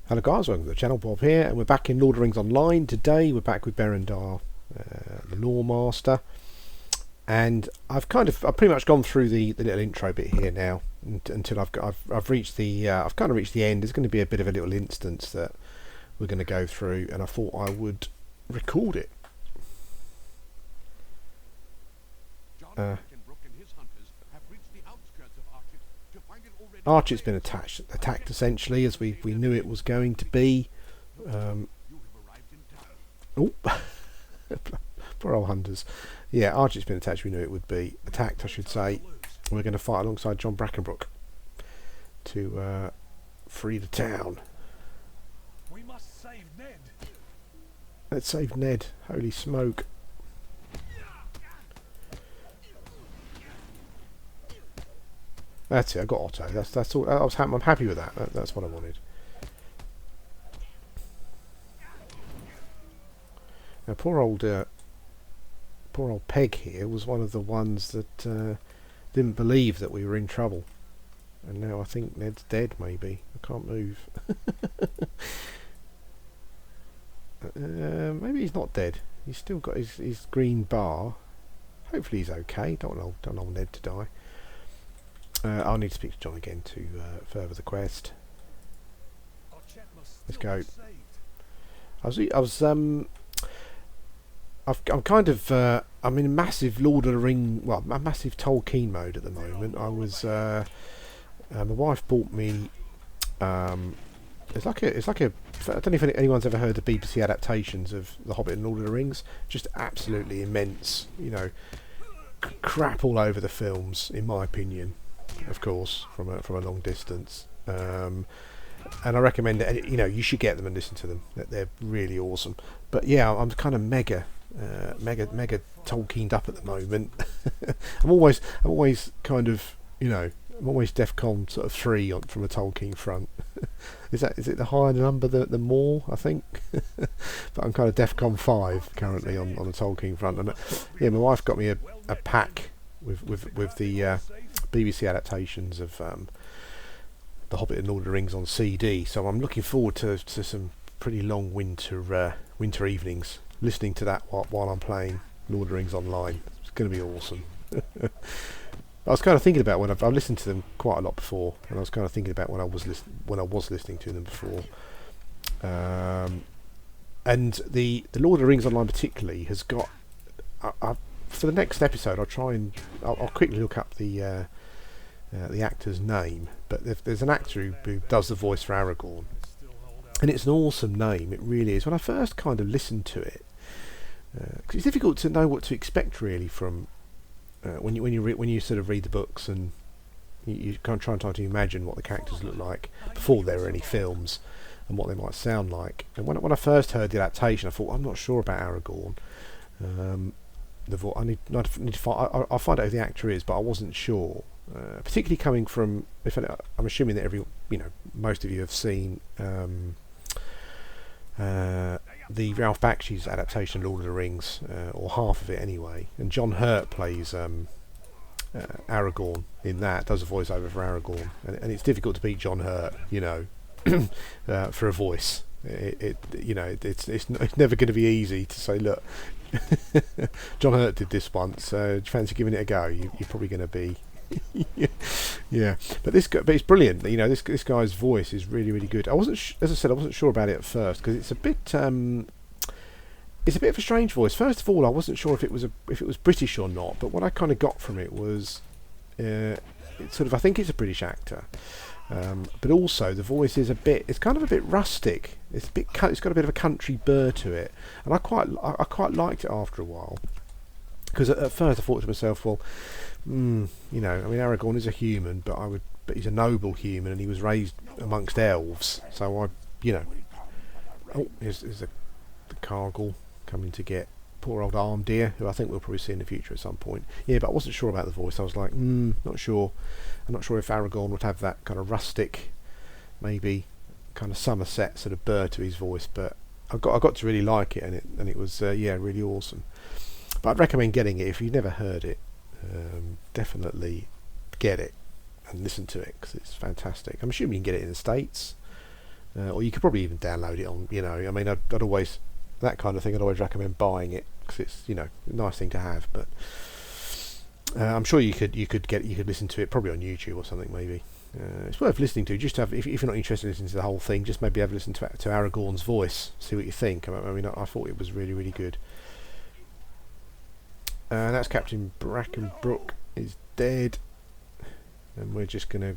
Hello guys, welcome to the channel. Bob here, and we're back in Lord of the Rings Online. Today we're back with Berendar, the Loremaster, and I've pretty much gone through the little intro bit here now until I've reached the I've kind of reached the end. There's going to be a bit of a little instance that we're going to go through, and I thought I would record it. Archer's been attacked essentially, as we knew it was going to be. Oh, poor old hunters. Yeah, Archer's been attacked. We knew it would be attacked, I should say. We're going to fight alongside John Brackenbrook to free the town. We must save Ned. Let's save Ned. Holy smoke! That's it. I got Otto. That's all. I'm happy with that. That's what I wanted. Now, poor old Peg here was one of the ones that didn't believe that we were in trouble, and now I think Ned's dead. Maybe I can't move. Maybe he's not dead. He's still got his green bar. Hopefully he's okay. Don't want Ned to die. I'll need to speak to John again to further the quest. Let's go. I'm in a massive Lord of the Ring, well, a massive Tolkien mode at the moment. My wife bought me. It's like a. I don't know if anyone's ever heard the BBC adaptations of The Hobbit and Lord of the Rings. Just absolutely immense, crap all over the films, in my opinion. Of course, from a long distance, and I recommend that you should get them and listen to them. They're really awesome. But yeah, I'm kind of mega Tolkiened up at the moment. I'm always kind of I'm always DEFCON sort of 3 from a Tolkien front. Is it the higher the number the more, I think? But I'm kind of DEFCON 5 currently on the Tolkien front. And yeah, my wife got me a pack with the BBC adaptations of The Hobbit and Lord of the Rings on CD, so I'm looking forward to some pretty long winter evenings listening to that while I'm playing Lord of the Rings Online. It's going to be awesome. I was kind of thinking about I've listened to them quite a lot before, and I was kind of thinking about when I was listening to them before. And the Lord of the Rings Online particularly has got. For the next episode, I'll quickly look up the actor's name, but there's an actor who does the voice for Aragorn, and it's an awesome name. It really is. When I first kind of listened to it, cause it's difficult to know what to expect really from when you sort of read the books, and you kind of try to imagine what the characters look like before there are any films and what they might sound like. And when I first heard the adaptation, I thought, I'm not sure about Aragorn. I need to find. I'll find out who the actor is, but I wasn't sure. Particularly coming from, I'm assuming that most of you have seen the Ralph Bakshi's adaptation of Lord of the Rings, or half of it anyway. And John Hurt plays Aragorn in that. Does a voiceover for Aragorn, and it's difficult to beat John Hurt, for a voice. It's never going to be easy to say, look. John Hurt did this once. Do you fancy giving it a go? You're probably going to be, yeah. But it's brilliant. This guy's voice is really, really good. As I said, I wasn't sure about it at first because it's a bit of a strange voice. First of all, I wasn't sure if it was British or not. But what I kind of got from it was, I think it's a British actor. But also the voice is it's kind of a bit rustic. It's got a bit of a country burr to it, and I quite liked it after a while. Because at first I thought to myself, well, Aragorn is a human, but he's a noble human, and he was raised amongst elves. So here's the Cargill coming to get poor old Armdeer, who I think we'll probably see in the future at some point. Yeah, but I wasn't sure about the voice. I was like, not sure. I'm not sure if Aragorn would have that kind of rustic, maybe kind of Somerset sort of burr to his voice. But I got to really like it, and it was really awesome. But I'd recommend getting it if you've never heard it. Definitely get it and listen to it because it's fantastic. I'm assuming you can get it in the States. or you could probably even download it on, you know, I mean, I'd always, that kind of thing, I'd always recommend buying it, because it's, you know, a nice thing to have. But I'm sure you could listen to it probably on YouTube or something, maybe. It's worth listening to, just to have, if you're not interested in listening to the whole thing, just maybe have a listen to Aragorn's voice, see what you think. I mean, I thought it was really, really good. That's Captain Brackenbrook is dead, and we're just going to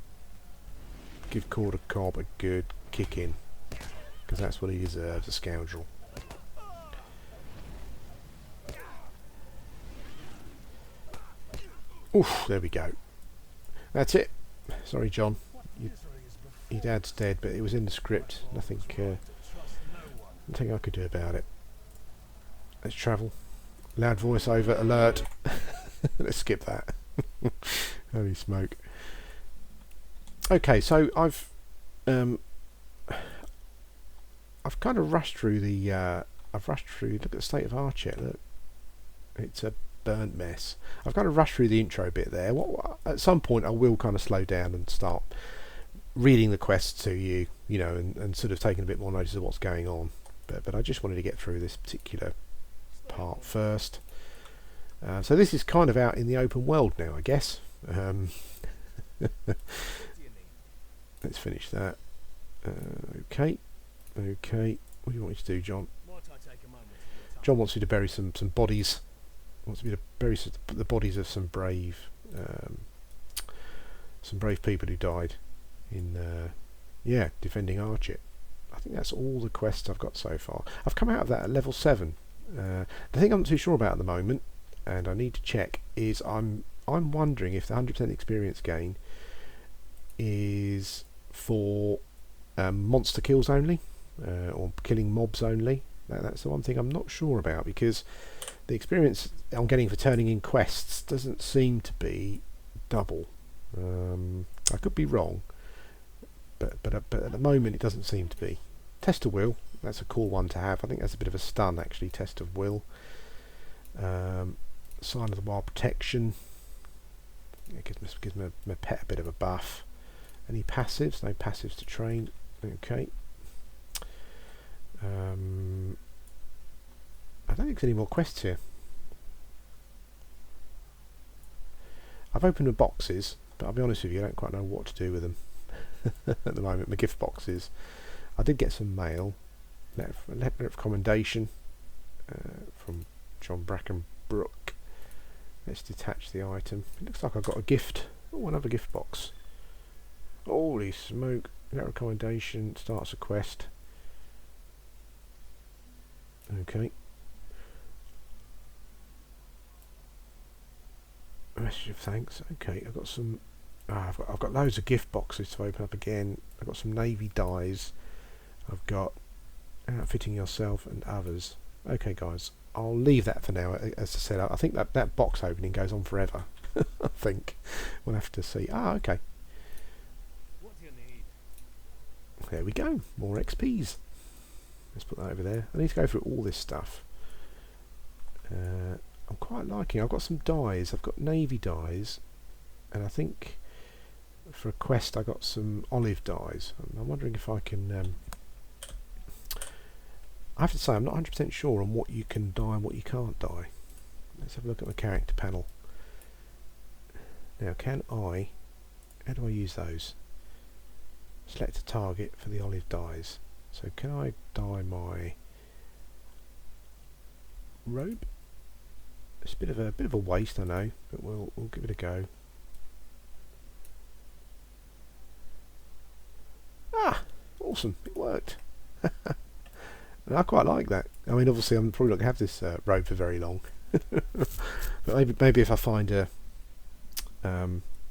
give Corder Cobb a good kick in, because that's what he deserves, a scoundrel. Oof, there we go. That's it. Sorry, John. Your dad's dead, but it was in the script. Nothing I could do about it. Let's travel. Loud voiceover alert. Let's skip that. Holy smoke. Okay, so I've kind of rushed through the. Look at the state of Archer. Look, it's a burnt mess. I've kind of rushed through the intro bit there. At some point, I will kind of slow down and start reading the quests to you, you know, and sort of taking a bit more notice of what's going on. But I just wanted to get through this particular part first. So this is kind of out in the open world now, I guess. Let's finish that. Okay. What do you want me to do, John? John wants you to bury some bodies. Wants me to bury the bodies of some brave people who died in defending Archet. I think that's all the quests I've got so far. I've come out of that at level 7. The thing I'm not too sure about at the moment, and I need to check, is I'm wondering if the 100% experience gain is for monster kills only, or killing mobs only. That's the one thing I'm not sure about, because the experience I'm getting for turning in quests doesn't seem to be double. I could be wrong, but at the moment it doesn't seem to be. Test of will, that's a cool one to have. I think that's a bit of a stun, actually. Test of will. Sign of the Wild protection. It gives my pet a bit of a buff. Any passives? No passives to train. Okay. I don't think there's any more quests here. I've opened the boxes, but I'll be honest with you, I don't quite know what to do with them at the moment. My gift boxes. I did get some mail. Letter of commendation from John Brackenbrook. Let's detach the item. It looks like I've got a gift. Oh, another gift box. Holy smoke. Letter of commendation. Starts a quest. Okay. Message of thanks. Okay, I've got some. I've got loads of gift boxes to open up again. I've got some navy dyes. I've got outfitting yourself and others. Okay, guys, I'll leave that for now. As I said, I think that box opening goes on forever. I think we'll have to see. Okay. What do you need? There we go. More XPs. Let's put that over there. I need to go through all this stuff. I'm quite liking. I've got some dyes. I've got navy dyes, and I think for a quest I got some olive dyes. I'm wondering if I can. I have to say I'm not 100% sure on what you can dye and what you can't dye. Let's have a look at my character panel. Now, can I? How do I use those? Select a target for the olive dyes. So can I dye my robe? It's a bit of a waste, I know, but we'll give it a go. Ah, awesome! It worked. And I quite like that. I mean, obviously, I'm probably not going to have this robe for very long, but maybe if I find a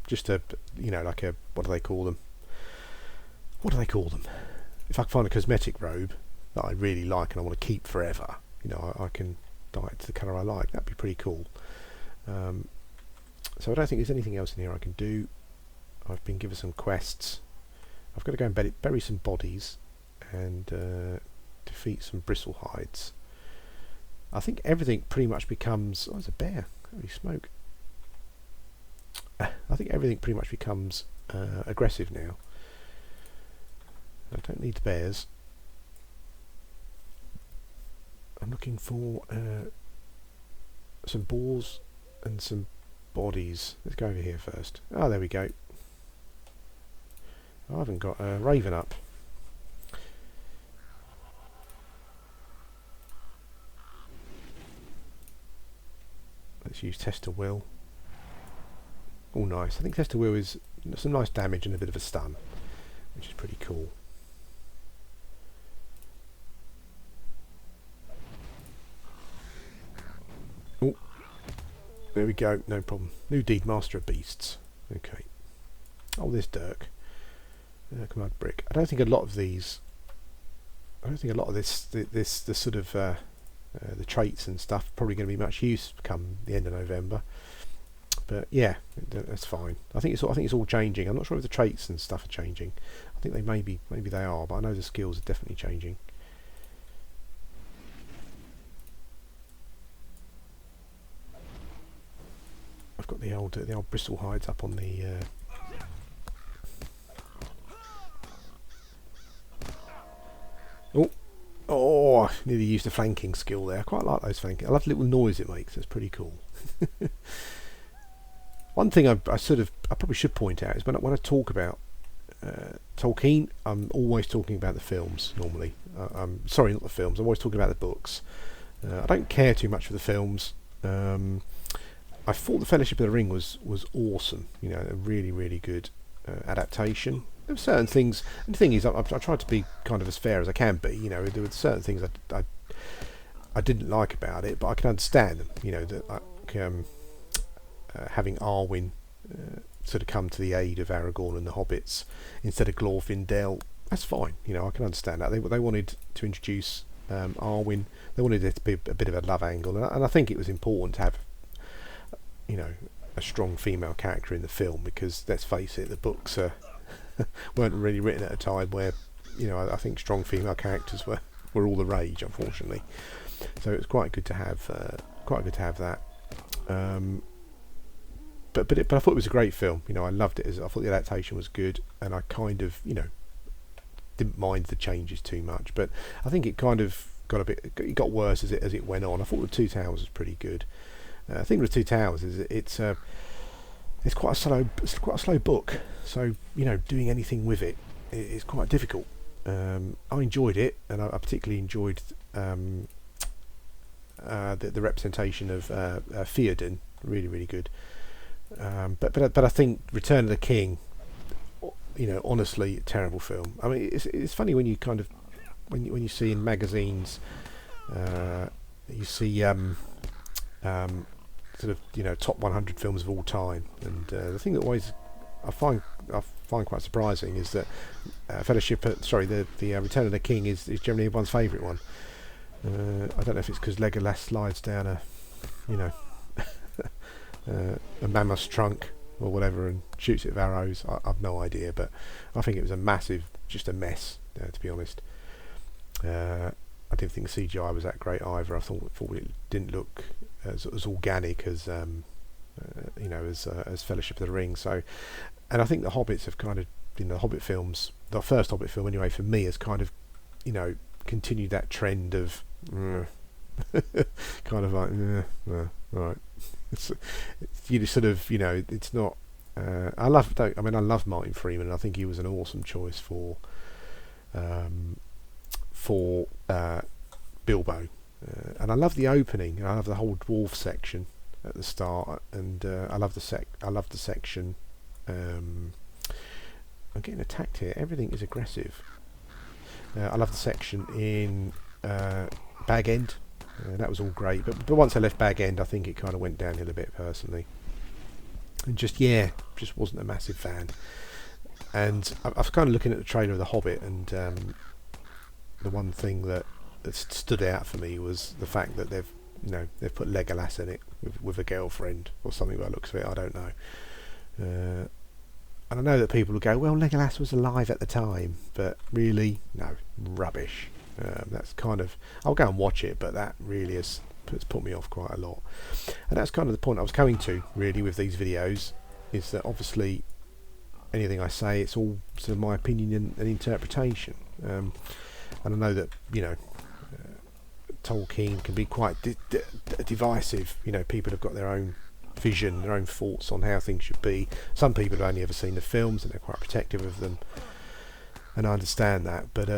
just a like a what do they call them? What do they call them? If I can find a cosmetic robe that I really like and I want to keep forever, I can dye it to the colour I like. That'd be pretty cool. So I don't think there's anything else in here I can do. I've been given some quests. I've got to go and bury some bodies and defeat some bristlehides. I think everything pretty much becomes... Oh, there's a bear. Holy smoke. I think everything pretty much becomes aggressive now. I don't need the bears. I'm looking for some boars and some bodies. Let's go over here first. Oh, there we go. I haven't got a raven up. Let's use tester will. Oh, nice. I think tester will is some nice damage and a bit of a stun, which is pretty cool. Oh, there we go. No problem. New deed, master of beasts. Okay. Oh, there's Dirk. Command brick. I don't think a lot of these. I don't think a lot of this sort of the traits and stuff probably going to be much use come the end of November. But yeah, that's fine. I think it's all changing. I'm not sure if the traits and stuff are changing. I think they maybe they are, but I know the skills are definitely changing. I've got the old bristle hides up on the. Oh, I nearly used a flanking skill there. I quite like those flanking. I love the little noise it makes. It's pretty cool. One thing I probably should point out is when I talk about Tolkien, I'm always talking about the films normally. I'm sorry, not the films. I'm always talking about the books. I don't care too much for the films. I thought the Fellowship of the Ring was awesome. You know, a really, really good adaptation. There were certain things, and the thing is, I tried to be kind of as fair as I can be. You know, there were certain things I didn't like about it, but I can understand them. You know, that like having Arwen sort of come to the aid of Aragorn and the hobbits instead of Glorfindel. That's fine. You know, I can understand that. They wanted to introduce Arwen. They wanted it to be a bit of a love angle, and I think it was important to have, you know, a strong female character in the film, because let's face it, the books weren't really written at a time where, you know, I think strong female characters were all the rage, unfortunately. So it was quite good to have that. But I thought it was a great film. You know, I loved it. I thought the adaptation was good, and I kind of, you know, didn't mind the changes too much. But I think it kind of it got worse as it went on. I thought the Two Towers was pretty good. I think with Two Towers is it's quite a slow book. So, you know, doing anything with it is quite difficult. I enjoyed it, and I particularly enjoyed the representation of Theoden. Really, really good. But I think Return of the King, you know, honestly, a terrible film. I mean, it's funny when you kind of when you see in magazines, you see sort of, you know, top 100 films of all time, and the thing that always I find quite surprising is that the Return of the King is generally everyone's favourite one. I don't know if it's because Legolas slides down a, you know, a mammoth's trunk or whatever and shoots it with arrows. I've no idea, but I think it was just a mess, to be honest. I didn't think the CGI was that great either. I thought it didn't look as organic as you know, as Fellowship of the Ring. So, and I think the Hobbits have kind of, you know, the Hobbit films, the first Hobbit film anyway, for me, has kind of, you know, continued that trend of kind of like right. It's you sort of, you know, it's not. I love Martin Freeman, and I think he was an awesome choice for Bilbo. And I love the opening, and I love the whole dwarf section at the start, and I love the section. I'm getting attacked here. Everything is aggressive. I love the section in Bag End. That was all great, but once I left Bag End, I think it kind of went downhill a bit personally, and just wasn't a massive fan. And I was kind of looking at the trailer of The Hobbit, and the one thing that stood out for me was the fact that they've put Legolas in it with a girlfriend or something by the looks of it. I don't know. And I know that people will go, well, Legolas was alive at the time, but really, no, rubbish. That's kind of, I'll go and watch it, but that really has put me off quite a lot. And that's kind of the point I was coming to, really, with these videos, is that obviously anything I say, it's all sort of my opinion and interpretation. And I know that, you know, Tolkien can be quite divisive. You know, people have got their own vision, their own thoughts on how things should be. Some people have only ever seen the films and they're quite protective of them, and I understand that. But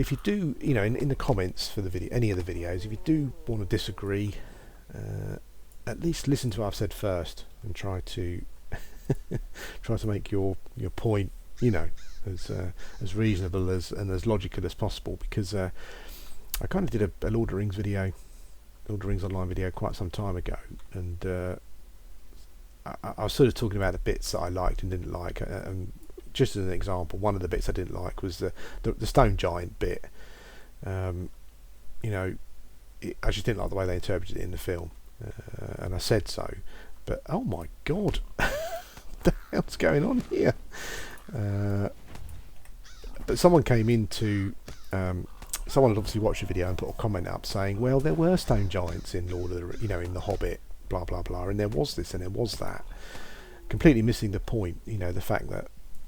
if you do, you know, in the comments for the video, any of the videos, if you do want to disagree, at least listen to what I've said first and try to make your point, you know, as reasonable and as logical as possible. Because I kind of did a Lord of the Rings video, Lord of the Rings online video, quite some time ago, and I was sort of talking about the bits that I liked and didn't like. And just as an example, one of the bits I didn't like was the stone giant bit. You know, I just didn't like the way they interpreted it in the film, and I said so. But oh my god, what the hell's going on here? But someone came into someone had obviously watched the video and put a comment up saying, well, there were stone giants in Lord of the, you know, in The Hobbit, blah blah blah, and there was this and there was that, completely missing the point. You know, the fact that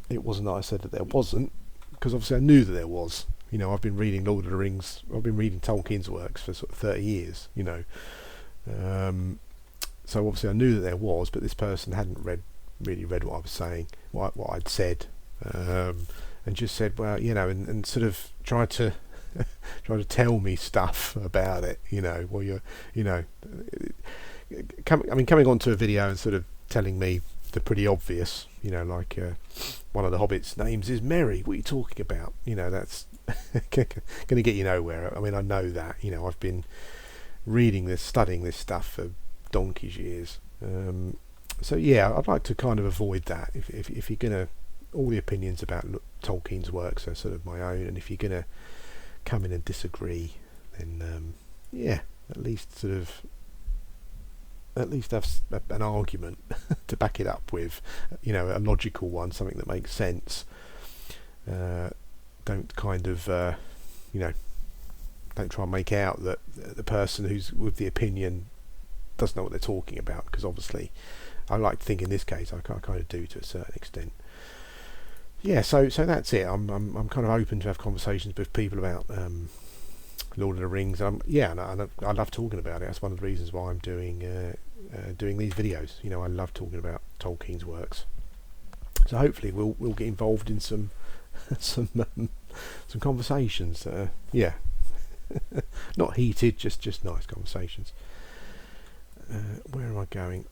it wasn't that I said that there wasn't, because obviously I knew that there was. You know, I've been reading Lord of the Rings, I've been reading Tolkien's works for sort of 30 years, you know. So obviously I knew that there was, but this person hadn't really read what I was saying, what I'd said, and just said, well, you know, and sort of tried to tell me stuff about it, you know. Well, you're, you know, coming onto a video and sort of telling me the pretty obvious, you know, like one of the Hobbits' names is Merry. What are you talking about? You know, that's going to get you nowhere. I mean, I know that. You know, I've been reading this, studying this stuff for donkey's years. So yeah, I'd like to kind of avoid that. If you're going to, all the opinions about Tolkien's works are sort of my own, and if you're going to come in and disagree, then yeah, at least have an argument to back it up with, you know, a logical one, something that makes sense. Don't kind of you know, don't try and make out that the person who's with the opinion doesn't know what they're talking about, because obviously I like to think in this case I kind of do to a certain extent. Yeah, so that's it. I'm kind of open to have conversations with people about Lord of the Rings. Yeah, and I love talking about it. That's one of the reasons why I'm doing these videos. You know, I love talking about Tolkien's works. So hopefully we'll get involved in some some conversations. Yeah, not heated, just nice conversations. Where am I going?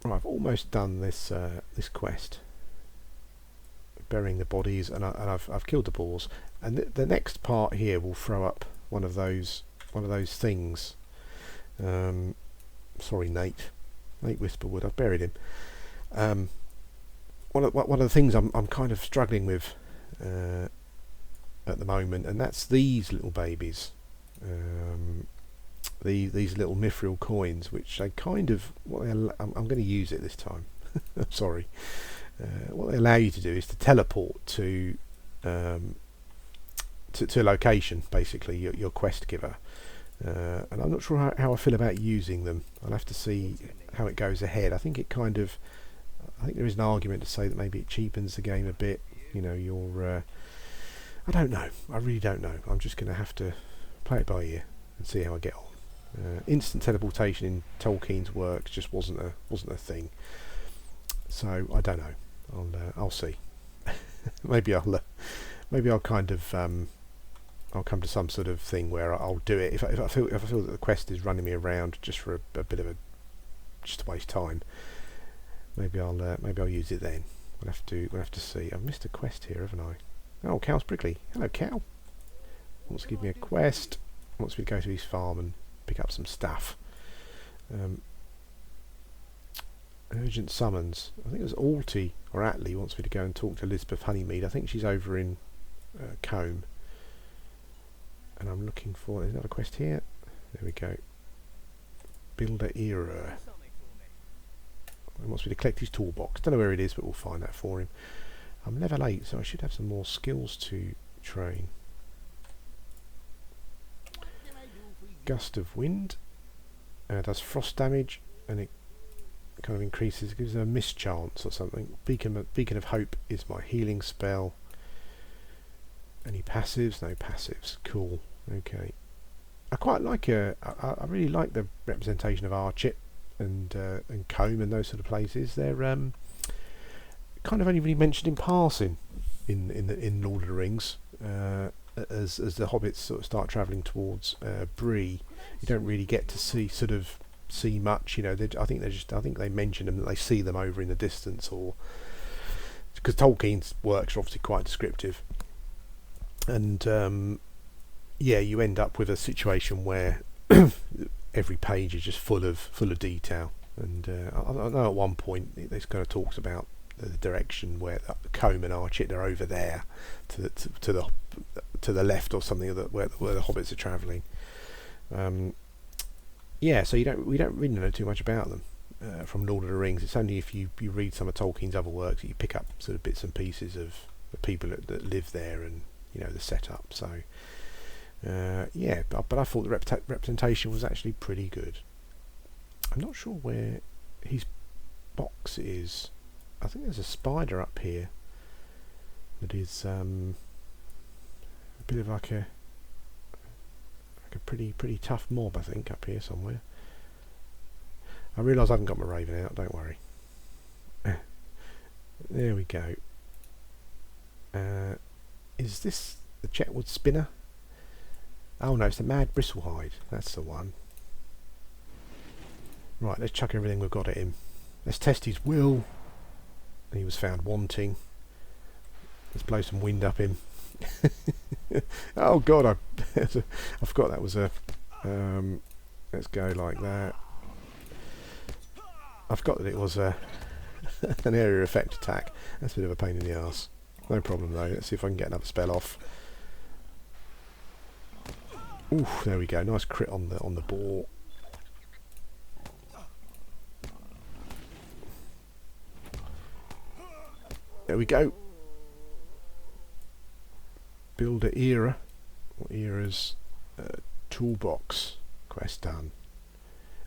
Right, I've almost done this quest, burying the bodies, and I've killed the boars, and the next part here will throw up one of those things. Sorry, Nate Whisperwood, I've buried him. One of the things I'm kind of struggling with at the moment, and that's these little babies, these little mithril coins, which they kind of, I'm going to use it this time. Sorry. What they allow you to do is to teleport to a location, basically, your quest giver. And I'm not sure how I feel about using them. I'll have to see how it goes ahead. I think there is an argument to say that maybe it cheapens the game a bit. You know, I don't know. I really don't know. I'm just going to have to play it by ear and see how I get on. Instant teleportation in Tolkien's works just wasn't a thing. So I don't know. I'll see. maybe I'll kind of I'll come to some sort of thing where I'll do it if I feel that the quest is running me around just for a bit of just to waste time. Maybe I'll use it then. We'll have to see. I've missed a quest here, haven't I? Oh, Cow's Prickly. Hello, Cow. Wants to give me a quest. Wants me to go to his farm and pick up some stuff. Urgent summons. I think it was Alty or Atlee wants me to go and talk to Elizabeth Honeymead. I think she's over in Combe. And I'm looking for... There's another quest here. There we go. Builder Era. He wants me to collect his toolbox. Don't know where it is, but we'll find that for him. I'm level 8, so I should have some more skills to train. Gust of Wind. Does frost damage, and it kind of increases, gives a mischance or something. Beacon of Hope is my healing spell. Any passives? No passives. Cool. Okay. I quite like I really like the representation of Archit and Combe and those sort of places. They're kind of only really mentioned in passing in Lord of the Rings. As the hobbits sort of start travelling towards Bree, you don't really get to see much. You know, I think they mention them, that they see them over in the distance, or because Tolkien's works are obviously quite descriptive, and you end up with a situation where every page is just full of detail. And I know at one point this kind of talks about the direction where Combe and Archit are over there to the left or something, where the hobbits are travelling. So we don't really know too much about them from Lord of the Rings. It's only if you read some of Tolkien's other works that you pick up sort of bits and pieces of the people that live there, and the setup. So but I thought the representation was actually pretty good. I'm not sure where his box is. I think there's a spider up here that is a bit of like a pretty tough mob, I think, up here somewhere. I realise I haven't got my raven out, don't worry. There we go. Is this the Chetwood Spinner? Oh no, it's the Mad Bristlehide. That's the one. Right, let's chuck everything we've got at him. Let's test his will. He was found wanting. Let's blow some wind up him. Oh god, I forgot that was a let's go like that. I forgot that it was an area effect attack. That's a bit of a pain in the arse. No problem though. Let's see if I can get another spell off. Ooh, there we go. Nice crit on the ball. There we go. Build a era. Or era's toolbox quest done.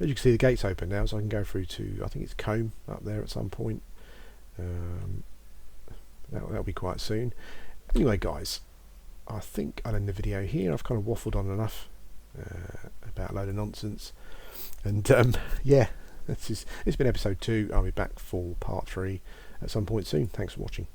As you can see, the gate's open now, so I can go through to, I think it's Combe up there at some point. That'll be quite soon. Anyway, guys, I think I'll end the video here. I've kind of waffled on enough about a load of nonsense. And it's been episode 2. I'll be back for part 3 at some point soon. Thanks for watching.